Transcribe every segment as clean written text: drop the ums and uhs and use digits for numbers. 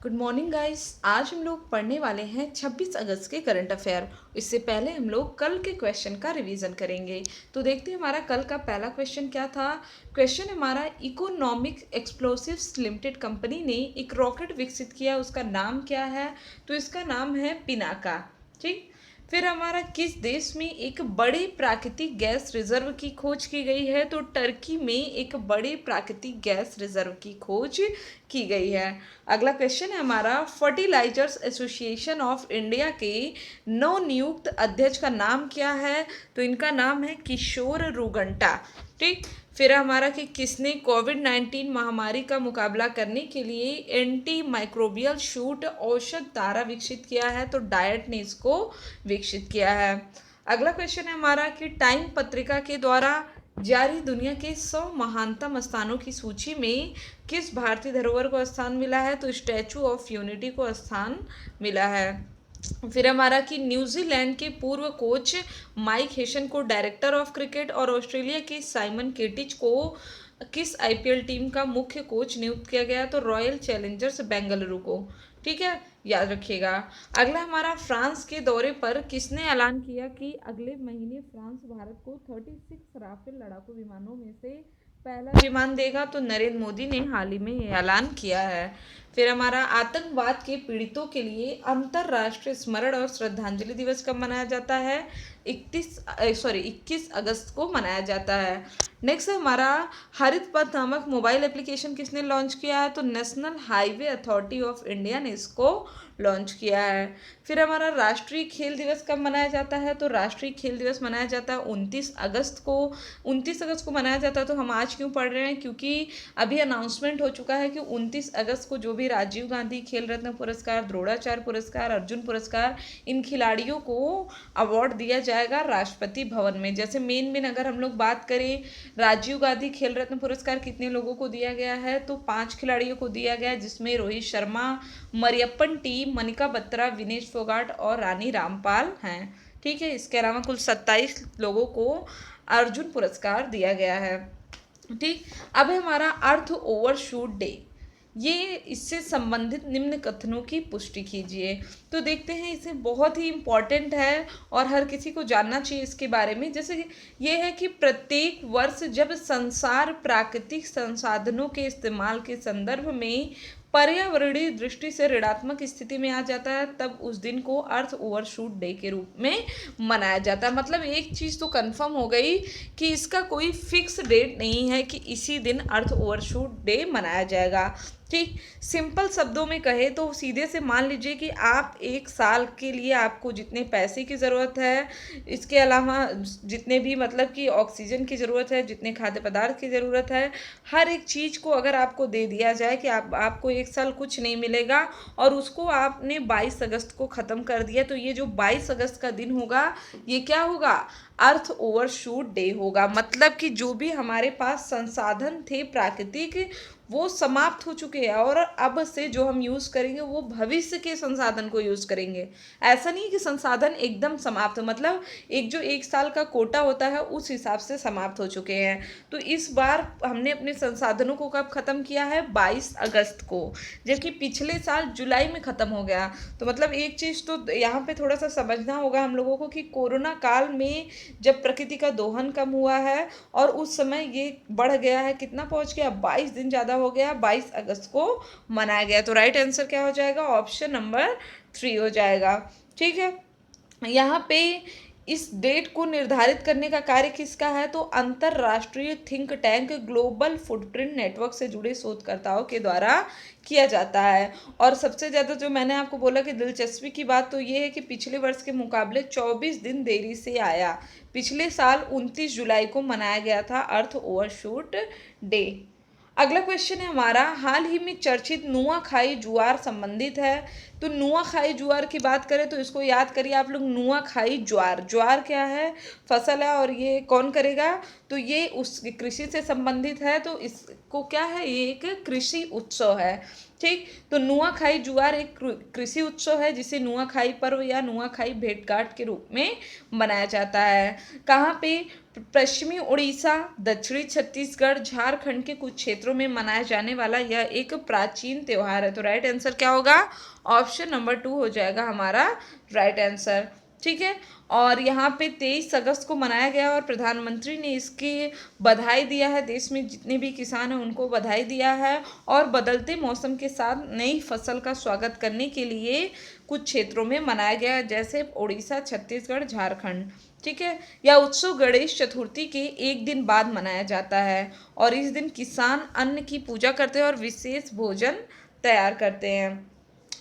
Good morning guys. आज हम लोग पढ़ने वाले हैं 26 अगस्त के करंट अफेयर। इससे पहले हम लोग कल के क्वेश्चन का रिवीजन करेंगे। तो देखते हैं हमारा कल का पहला क्वेश्चन क्या था। क्वेश्चन हमारा, इकोनॉमिक एक्सप्लोसिव्स लिमिटेड कंपनी ने एक रॉकेट विकसित किया, उसका नाम क्या है? तो इसका नाम है पिनाका। ठीक। फिर हमारा, किस देश में एक बड़े प्राकृतिक गैस रिजर्व की खोज की गई है? तो टर्की में एक बड़े प्राकृतिक गैस रिजर्व की खोज की गई है। अगला क्वेश्चन है हमारा, फर्टिलाइजर्स एसोसिएशन ऑफ इंडिया के नवनियुक्त अध्यक्ष का नाम क्या है? तो इनका नाम है किशोर रुगंटा। ठीक। फिर हमारा कि किसने कोविड-19 महामारी का मुकाबला करने के लिए एंटी माइक्रोबियल शूट औषध धारा विकसित किया है? तो डायट ने इसको विकसित किया है। अगला क्वेश्चन है हमारा कि टाइम पत्रिका के द्वारा जारी दुनिया के 100 महानतम स्थानों की सूची में किस भारतीय धरोहर को स्थान मिला है? तो स्टैचू ऑफ यूनिटी को स्थान मिला है। फिर हमारा कि न्यूजीलैंड के पूर्व कोच माइक हेसन को डायरेक्टर ऑफ क्रिकेट और ऑस्ट्रेलिया के साइमन केटिच को किस आईपीएल टीम का मुख्य कोच नियुक्त किया गया? तो रॉयल चैलेंजर्स बेंगलुरु को। ठीक है, याद रखिएगा। अगला हमारा, फ्रांस के दौरे पर किसने ऐलान किया कि अगले महीने फ्रांस भारत को 36 राफेल लड़ाकू विमानों में से पहला विमान देगा? तो नरेंद्र मोदी ने हाल ही में ये ऐलान किया है। फिर हमारा, आतंकवाद के पीड़ितों के लिए अंतर्राष्ट्रीय स्मरण और श्रद्धांजलि दिवस कब मनाया जाता है? 21 अगस्त को मनाया जाता है। नेक्स्ट है हमारा, हरित पथ नामक मोबाइल एप्लीकेशन किसने लॉन्च किया है? तो national highway authority of India ने इसको लॉन्च किया है। फिर हमारा, राष्ट्रीय खेल दिवस कब मनाया जाता है? तो राष्ट्रीय खेल दिवस मनाया जाता है 29 अगस्त को। 29 अगस्त को मनाया जाता है। तो हम आज क्यों पढ़ रहे हैं? क्योंकि अभी अनाउंसमेंट हो चुका है कि 29 अगस्त को जो भी राजीव गांधी खेल रत्न पुरस्कार, द्रोणाचार्य पुरस्कार, अर्जुन पुरस्कार, इन खिलाड़ियों को अवार्ड दिया जाएगा राष्ट्रपति भवन में। जैसे मेन अगर हम लोग बात करें, राजीव गांधी खेल रत्न पुरस्कार कितने लोगों को दिया गया है? तो 5 खिलाड़ियों को दिया गया है, जिसमें रोहित शर्मा, मरियप्पन टी, मनिका बत्रा, विनेश फोगाट और रानी रामपाल हैं। ठीक है, इसके अलावा कुल 27 लोगों को अर्जुन पुरस्कार दिया गया है। ठीक। अब है हमारा अर्थ ओवरशूट डे। ये इससे संबंधित निम्न कथनों की पुष्टि कीजिए। तो देखते हैं, इसे बहुत ही इम्पॉर्टेंट है और हर किसी को जानना चाहिए इसके बारे में। जैसे ये है कि प्रत्येक वर्ष जब संसार प्राकृतिक संसाधनों के इस्तेमाल के संदर्भ में पर्यावरणीय दृष्टि से ऋणात्मक स्थिति में आ जाता है, तब उस दिन को अर्थ ओवरशूट डे के रूप में मनाया जाता है। मतलब एक चीज़ तो कंफर्म हो गई कि इसका कोई फिक्स डेट नहीं है कि इसी दिन अर्थ ओवरशूट डे मनाया जाएगा। ठीक। सिंपल शब्दों में कहे तो सीधे से मान लीजिए कि आप एक साल के लिए आपको जितने पैसे की ज़रूरत है, इसके अलावा जितने भी मतलब कि ऑक्सीजन की ज़रूरत है, जितने खाद्य पदार्थ की ज़रूरत है, हर एक चीज़ को अगर आपको दे दिया जाए कि आपको एक साल कुछ नहीं मिलेगा और उसको आपने 22 अगस्त को ख़त्म कर दिया, तो ये जो 22 अगस्त का दिन होगा, ये क्या होगा? अर्थ ओवरशूट डे होगा। मतलब कि जो भी हमारे पास संसाधन थे प्राकृतिक, वो समाप्त हो चुके हैं और अब से जो हम यूज़ करेंगे वो भविष्य के संसाधन को यूज़ करेंगे। ऐसा नहीं कि संसाधन एकदम समाप्त हो, मतलब जो एक साल का कोटा होता है उस हिसाब से समाप्त हो चुके हैं। तो इस बार हमने अपने संसाधनों को कब ख़त्म किया है? 22 अगस्त को, जबकि पिछले साल जुलाई में ख़त्म हो गया। तो मतलब एक चीज़ तो यहाँ पे थोड़ा सा समझना होगा हम लोगों को कि कोरोना काल में जब प्रकृति का दोहन कम हुआ है और उस समय ये बढ़ गया है, कितना पहुंच गया? 22 दिन ज़्यादा हो गया, 22 अगस्त को मनाया गया। तो राइट आंसर क्या हो जाएगा? ऑप्शन नंबर 3 हो जाएगा। ठीक है, यहाँ पे इस डेट को निर्धारित करने का कार्य किसका है? तो अंतरराष्ट्रीय think tank global footprint network से जुड़े शोधकर्ताओं के द्वारा किया जाता है। और सबसे ज़्यादा जो मैंने आपको बोला कि दिलचस्पी की बात तो ये है कि पिछले वर्ष के मुकाबले 24 दिन देरी से आया। पिछले साल 29 जुलाई को मनाया गया था अर्थ ओवरशूट डे। अगला क्वेश्चन है हमारा, हाल ही में चर्चित नुआखाई जुआर संबंधित है। तो नुआखाई जुआर की बात करें तो इसको याद करिए आप लोग, नुआखाई ज्वार। ज्वार क्या है? फसल है। और ये कौन करेगा? तो ये उस कृषि से संबंधित है। तो इसको क्या है? ये एक कृषि उत्सव है। ठीक। तो नुआखाई जुआर एक कृषि उत्सव है जिसे नुआखाई पर्व या नुआखाई भेंटघाट के रूप में मनाया जाता है। कहाँ पे? पश्चिमी उड़ीसा, दक्षिणी छत्तीसगढ़, झारखंड के कुछ क्षेत्रों में मनाया जाने वाला यह एक प्राचीन त्योहार है। तो राइट आंसर क्या होगा? ऑप्शन नंबर 2 हो जाएगा हमारा राइट आंसर। ठीक है। और यहाँ पे 23 अगस्त को मनाया गया और प्रधानमंत्री ने इसकी बधाई दिया है। देश में जितने भी किसान हैं उनको बधाई दिया है और बदलते मौसम के साथ नई फसल का स्वागत करने के लिए कुछ क्षेत्रों में मनाया गया जैसे उड़ीसा, छत्तीसगढ़, झारखंड। ठीक है। यह उत्सव गणेश चतुर्थी के एक दिन बाद मनाया जाता है और इस दिन किसान अन्न की पूजा करते हैं और विशेष भोजन तैयार करते हैं।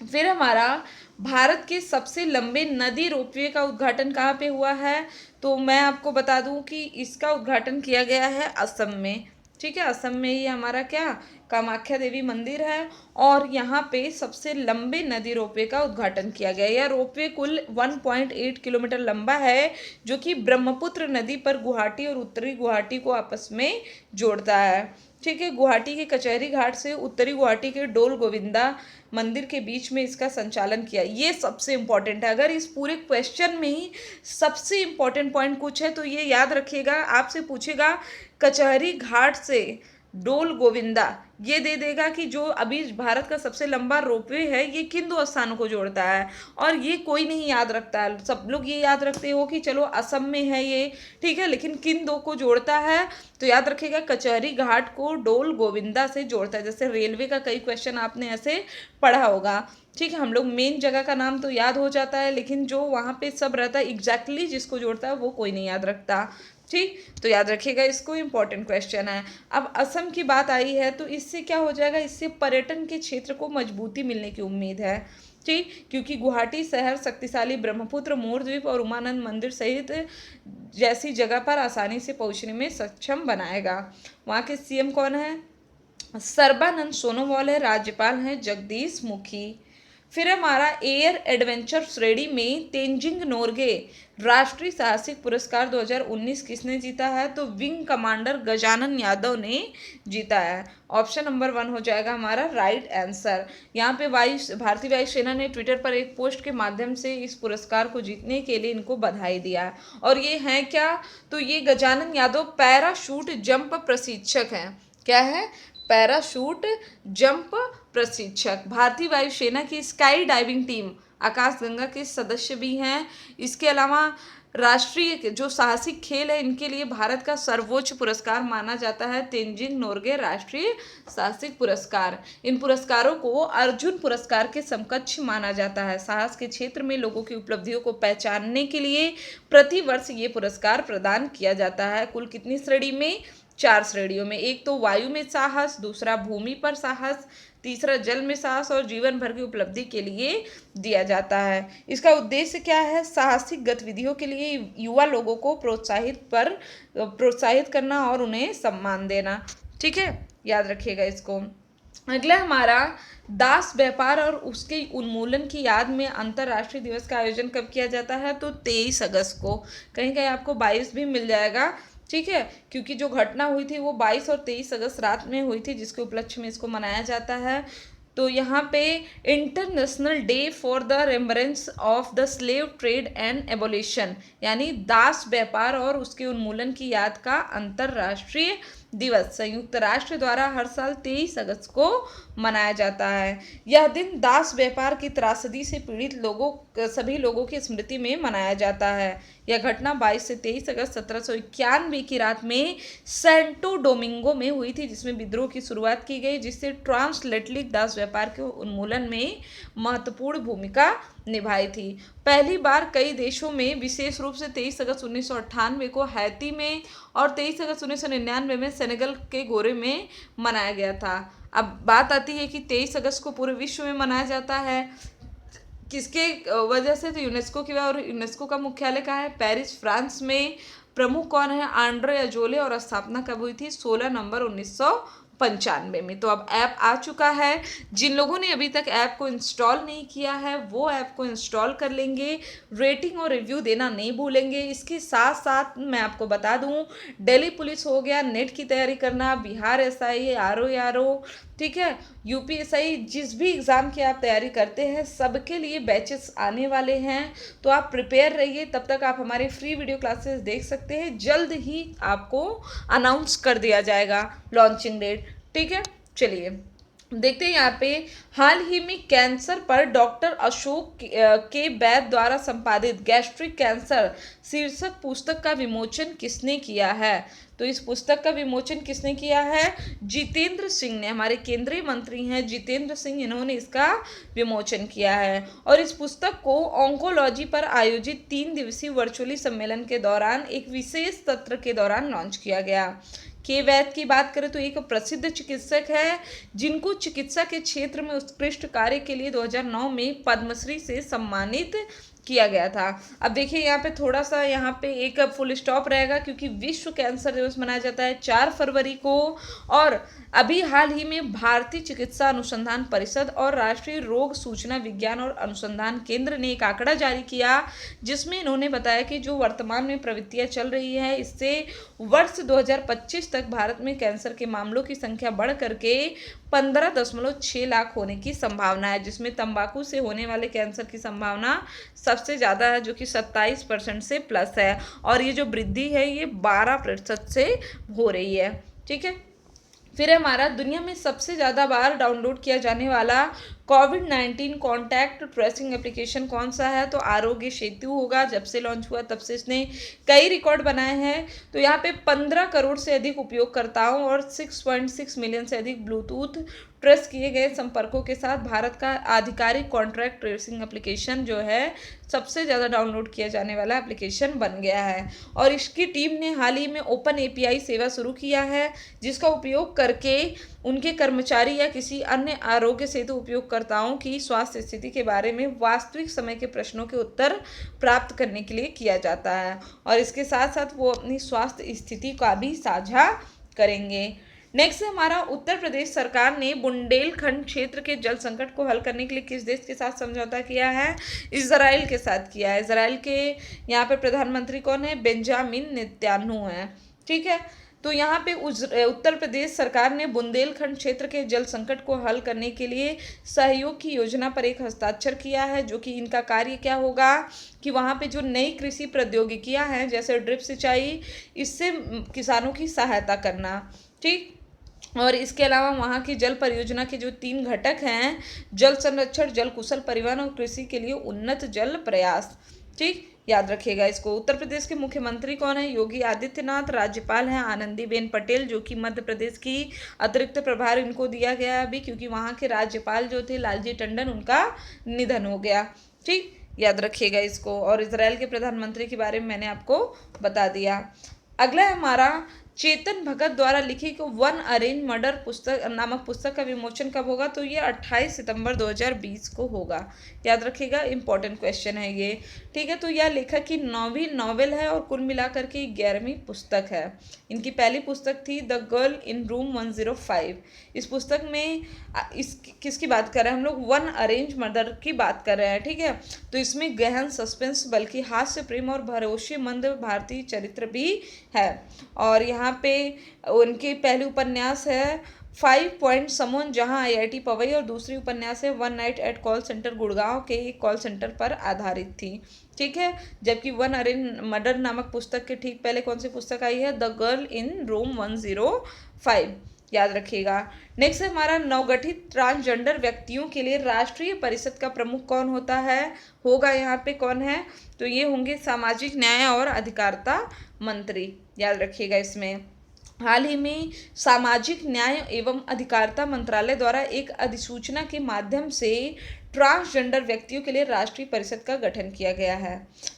फिर हमारा भारत के सबसे लंबे नदी रोपवे का उद्घाटन कहाँ पे हुआ है? तो मैं आपको बता दूं कि इसका उद्घाटन किया गया है असम में। ठीक है। असम में ही हमारा क्या कामाख्या देवी मंदिर है और यहाँ पे सबसे लंबे नदी रोपवे का उद्घाटन किया गया। यह रोपवे कुल 1.8 किलोमीटर लंबा है जो कि ब्रह्मपुत्र नदी पर गुवाहाटी और उत्तरी गुवाहाटी को आपस में जोड़ता है। ठीक है। गुवाहाटी के कचहरी घाट से उत्तरी गुवाहाटी के डोल गोविंदा मंदिर के बीच में इसका संचालन किया। ये सबसे इंपॉर्टेंट है। अगर इस पूरे क्वेश्चन में ही सबसे इंपॉर्टेंट पॉइंट कुछ है तो ये याद रखिएगा, आपसे पूछेगा कचहरी घाट से डोल गोविंदा, ये दे देगा कि जो अभी भारत का सबसे लंबा रोपवे है ये किन दो स्थानों को जोड़ता है। और ये कोई नहीं याद रखता है, सब लोग ये याद रखते हो कि चलो असम में है ये, ठीक है, लेकिन किन दो को जोड़ता है? तो याद रखिएगा कचहरी घाट को डोल गोविंदा से जोड़ता है। जैसे रेलवे का कई क्वेश्चन आपने ऐसे पढ़ा होगा। ठीक है। हम लोग मेन जगह का नाम तो याद हो जाता है लेकिन जो वहाँ पे सब रहता है एग्जैक्टली जिसको जोड़ता है वो कोई नहीं याद रखता। ठीक। तो याद रखिएगा, इसको इंपॉर्टेंट क्वेश्चन है। अब असम की बात आई है तो इससे क्या हो जाएगा? इससे पर्यटन के क्षेत्र को मजबूती मिलने की उम्मीद है। ठीक। क्योंकि गुवाहाटी शहर शक्तिशाली ब्रह्मपुत्र, मोर द्वीप और उमानंद मंदिर सहित जैसी जगह पर आसानी से पहुंचने में सक्षम बनाएगा। वहाँ के सीएम कौन है? सर्बानंद सोनोवाल है। राज्यपाल हैं जगदीश मुखी। फिर हमारा एयर एडवेंचर श्रेणी में तेंजिंग नोर्गे राष्ट्रीय साहसिक पुरस्कार 2019 किसने जीता है? तो विंग कमांडर गजानन यादव ने जीता है। ऑप्शन नंबर 1 हो जाएगा हमारा राइट आंसर। यहाँ पे भारतीय वायुसेना ने ट्विटर पर एक पोस्ट के माध्यम से इस पुरस्कार को जीतने के लिए इनको बधाई दिया है। और ये हैं क्या? तो ये गजानन यादव पैराशूट जंप प्रशिक्षक हैं। क्या है? पैराशूट जंप प्रशिक्षक। भारतीय वायुसेना की स्काई डाइविंग टीम आकाशगंगा के सदस्य भी हैं। इसके अलावा राष्ट्रीय जो साहसिक खेल है इनके लिए भारत का सर्वोच्च पुरस्कार माना जाता है तेंजिंग नोर्गे राष्ट्रीय साहसिक पुरस्कार। इन पुरस्कारों को अर्जुन पुरस्कार के समकक्ष माना जाता है। साहस के क्षेत्र में लोगों की उपलब्धियों को पहचानने के लिए प्रतिवर्ष ये पुरस्कार प्रदान किया जाता है। कुल कितनी श्रेणी में? 4 श्रेणियों में। एक तो वायु में साहस, दूसरा भूमि पर साहस, तीसरा जल में साहस और जीवन भर की उपलब्धि के लिए दिया जाता है। इसका उद्देश्य क्या है? साहसिक गतिविधियों के लिए युवा लोगों को प्रोत्साहित करना और उन्हें सम्मान देना। ठीक है। याद रखिएगा इसको। अगला हमारा दास व्यापार और उसके उन्मूलन की याद में अंतर्राष्ट्रीय दिवस का आयोजन कब किया जाता है? तो 23 अगस्त को। कहीं कहीं आपको 22 भी मिल जाएगा। ठीक है। क्योंकि जो घटना हुई थी वो 22 और 23 अगस्त रात में हुई थी जिसके उपलक्ष्य में इसको मनाया जाता है। तो यहाँ पे international day for the remembrance of the slave trade and abolition, यानी दास व्यापार और उसके उन्मूलन की याद का अंतर्राष्ट्रीय दिवस संयुक्त राष्ट्र द्वारा हर साल 23 अगस्त को मनाया जाता है। यह दिन दास व्यापार की त्रासदी से पीड़ित सभी लोगों की स्मृति में मनाया जाता है। यह घटना 22 से 23 अगस्त 1791 की रात में सैंटो डोमिंगो में हुई थी जिसमें विद्रोह की शुरुआत की गई जिससे ट्रांसएटलांटिक दास व्यापार के उन्मूलन में महत्वपूर्ण भूमिका निभाई थी। पहली बार कई देशों में विशेष रूप से 23 अगस्त 1998 को हैती में और 23 अगस्त 1999 में सेनेगल के गोरे में मनाया गया था। अब बात आती है कि 23 अगस्त को पूरे विश्व में मनाया जाता है किसके वजह से? तो यूनेस्को की। और यूनेस्को का मुख्यालय कहाँ है? पेरिस, फ्रांस में। प्रमुख कौन है? Andre Azoulay. और स्थापना कब हुई थी? 16 नवंबर 95 में। तो अब ऐप आ चुका है। जिन लोगों ने अभी तक ऐप को इंस्टॉल नहीं किया है वो ऐप को इंस्टॉल कर लेंगे। रेटिंग और रिव्यू देना नहीं भूलेंगे। इसके साथ साथ मैं आपको बता दूं, दिल्ली पुलिस हो गया, नेट की तैयारी करना, बिहार एसआई, आरओ, ठीक है, यूपीएसआई, जिस भी एग्ज़ाम की आप तैयारी करते हैं सबके लिए बैचेस आने वाले हैं। तो आप प्रिपेयर रहिए। तब तक आप हमारे फ्री वीडियो क्लासेस देख सकते हैं। जल्द ही आपको अनाउंस कर दिया जाएगा लॉन्चिंग डेट। ठीक है, चलिए देखते हैं यहाँ पे। हाल ही में कैंसर पर डॉक्टर अशोक के वैद द्वारा संपादित गैस्ट्रिक कैंसर शीर्षक पुस्तक का विमोचन किसने किया है? तो इस पुस्तक का विमोचन किसने किया है? जितेंद्र सिंह ने, हमारे केंद्रीय मंत्री हैं जितेंद्र सिंह, इन्होंने इसका विमोचन किया है। और इस पुस्तक को ऑन्कोलॉजी पर आयोजित 3 दिवसीय वर्चुअली सम्मेलन के दौरान एक विशेष सत्र के दौरान लॉन्च किया गया। के वैद की बात करें तो एक प्रसिद्ध चिकित्सक है जिनको चिकित्सा के क्षेत्र में उत्कृष्ट कार्य के लिए 2009 में पद्मश्री से सम्मानित किया गया था। अब देखिए यहाँ पे थोड़ा सा यहाँ पे एक फुल स्टॉप रहेगा क्योंकि विश्व कैंसर दिवस मनाया जाता है 4 फरवरी को। और अभी हाल ही में भारतीय चिकित्सा अनुसंधान परिषद और राष्ट्रीय रोग सूचना विज्ञान और अनुसंधान केंद्र ने एक आंकड़ा जारी किया जिसमें इन्होंने बताया कि जो वर्तमान में प्रवृत्तियां चल रही है इससे वर्ष 2025 तक भारत में कैंसर के मामलों की संख्या बढ़ करके 15.6 लाख होने की संभावना है, जिसमें तंबाकू से होने वाले कैंसर की संभावना सबसे ज़्यादा है जो कि 27% से प्लस है। और ये जो वृद्धि है ये 12% से हो रही है। ठीक है, फिर हमारा दुनिया में सबसे ज़्यादा बार डाउनलोड किया जाने वाला कोविड-19 कॉन्टैक्ट ट्रेसिंग एप्लीकेशन कौन सा है? तो आरोग्य सेतु होगा। जब से लॉन्च हुआ तब से इसने कई रिकॉर्ड बनाए हैं। तो यहाँ पे 15 करोड़ से अधिक उपयोगकर्ताओं और 6.6 मिलियन से अधिक ब्लूटूथ ट्रेस किए गए संपर्कों के साथ भारत का आधिकारिक कॉन्ट्रैक्ट ट्रेसिंग एप्लीकेशन जो है सबसे ज़्यादा डाउनलोड किया जाने वाला एप्लीकेशन बन गया है। और इसकी टीम ने हाल ही में ओपन एपीआई सेवा शुरू किया है जिसका उपयोग करके उनके कर्मचारी या किसी अन्य आरोग्य सेतु उपयोगकर्ताओं की स्वास्थ्य स्थिति के बारे में वास्तविक समय के प्रश्नों के उत्तर प्राप्त करने के लिए किया जाता है। और इसके साथ साथ वो अपनी स्वास्थ्य स्थिति का भी साझा करेंगे। नेक्स्ट हमारा, उत्तर प्रदेश सरकार ने बुंदेलखंड क्षेत्र के जल संकट को हल करने के लिए किस देश के साथ समझौता किया है? इजराइल के साथ किया है। इजराइल के यहाँ पे प्रधानमंत्री कौन है? बेंजामिन नेतन्याहू है। ठीक है, तो यहाँ पे उत्तर प्रदेश सरकार ने बुंदेलखंड क्षेत्र के जल संकट को हल करने के लिए सहयोग की योजना पर एक हस्ताक्षर किया है, जो कि इनका कार्य क्या होगा कि वहाँ पे जो नई कृषि प्रौद्योगिकियाँ हैं जैसे ड्रिप सिंचाई, इससे किसानों की सहायता करना। ठीक, और इसके अलावा वहाँ की जल परियोजना के जो 3 घटक हैं, जल संरक्षण, जल कुशल परिवहन और कृषि के लिए उन्नत जल प्रयास। ठीक, याद रखिएगा इसको। उत्तर प्रदेश के मुख्यमंत्री कौन है? योगी आदित्यनाथ। राज्यपाल हैं आनंदीबेन पटेल, जो कि मध्य प्रदेश की अतिरिक्त प्रभार इनको दिया गया है अभी, क्योंकि वहाँ के राज्यपाल जो थे लालजी टंडन, उनका निधन हो गया। ठीक, याद रखिएगा इसको। और इजराइल के प्रधानमंत्री के बारे में मैंने आपको बता दिया। अगला है हमारा, चेतन भगत द्वारा लिखी वन अरेंज मर्डर पुस्तक नामक पुस्तक का विमोचन कब होगा? तो ये 28 सितंबर 2020 को होगा। याद रखिएगा, इंपॉर्टेंट क्वेश्चन है ये। ठीक है, तो यह लेखक की 9वीं नॉवेल है और कुल मिलाकर के 11वीं पुस्तक है। इनकी पहली पुस्तक थी द गर्ल इन रूम 105। इस पुस्तक में इस किसकी बात कर रहे हैं हम लोग? वन अरेंज मर्डर की बात कर रहे हैं। ठीक है, तो इसमें गहन सस्पेंस बल्कि हास्य, प्रेम और भरोसेमंद भारतीय चरित्र भी है। और यहाँ पे उनके पहले उपन्यास है 5 पॉइंट समन, जहाँ आईआईटी पवई, और दूसरी उपन्यास है one night at call centre, Gurgaon के एक कॉल सेंटर पर आधारित थी। ठीक है, जबकि वन अरेंज मर्डर नामक पुस्तक के ठीक पहले कौन सी पुस्तक आई है? The girl in room 105। याद रखिएगा। नेक्स्ट है हमारा, नवगठित ट्रांसजेंडर व्यक्तियों के लिए राष्ट्रीय परिषद का प्रमुख कौन होता है? होगा यहाँ पे कौन है? तो ये होंगे सामाजिक न्याय और अधिकारिता मंत्री। याद रखिएगा इसमें। हाल ही में सामाजिक न्याय एवं अधिकारिता मंत्रालय द्वारा एक अधिसूचना के माध्यम से ट्रांसजेंडर व्यक्तियों के लिए राष्ट्रीय परिषद का गठन किया गया है।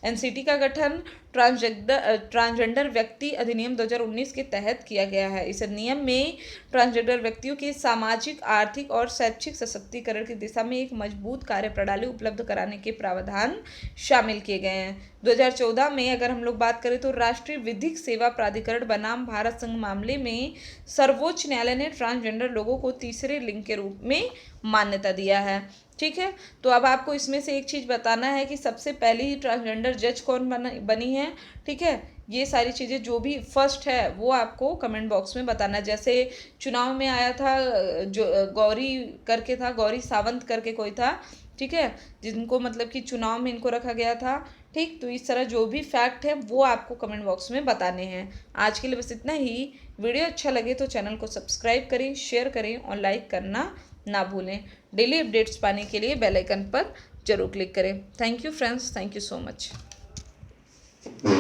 एनसीटी का गठन ट्रांसजेंडर व्यक्ति अधिनियम 2019 के तहत किया गया है। इस अधिनियम में ट्रांसजेंडर व्यक्तियों के सामाजिक, आर्थिक और शैक्षिक सशक्तिकरण की दिशा में एक मजबूत कार्य प्रणाली उपलब्ध कराने के प्रावधान शामिल किए गए हैं। 2014 में अगर हम लोग बात करें तो राष्ट्रीय विधिक सेवा प्राधिकरण बनाम भारत संघ मामले में सर्वोच्च न्यायालय ने ट्रांसजेंडर लोगों को तीसरे लिंग के रूप में मान्यता दिया है। ठीक है, तो अब आपको इसमें से एक चीज़ बताना है कि सबसे पहली ट्रांसजेंडर जज कौन बनी है। ठीक है, ये सारी चीज़ें जो भी फर्स्ट है वो आपको कमेंट बॉक्स में बताना है। जैसे चुनाव में आया था जो गौरी करके था, गौरी सावंत करके कोई था, ठीक है, जिनको मतलब कि चुनाव में इनको रखा गया था। ठीक, तो इस तरह जो भी फैक्ट है वो आपको कमेंट बॉक्स में बताने हैं। आज के लिए बस इतना ही। वीडियो अच्छा लगे तो चैनल को सब्सक्राइब करें, शेयर करें और लाइक करना ना भूलें। डेली अपडेट्स पाने के लिए बेल आइकन पर जरूर क्लिक करें। Thank you friends, thank you so much.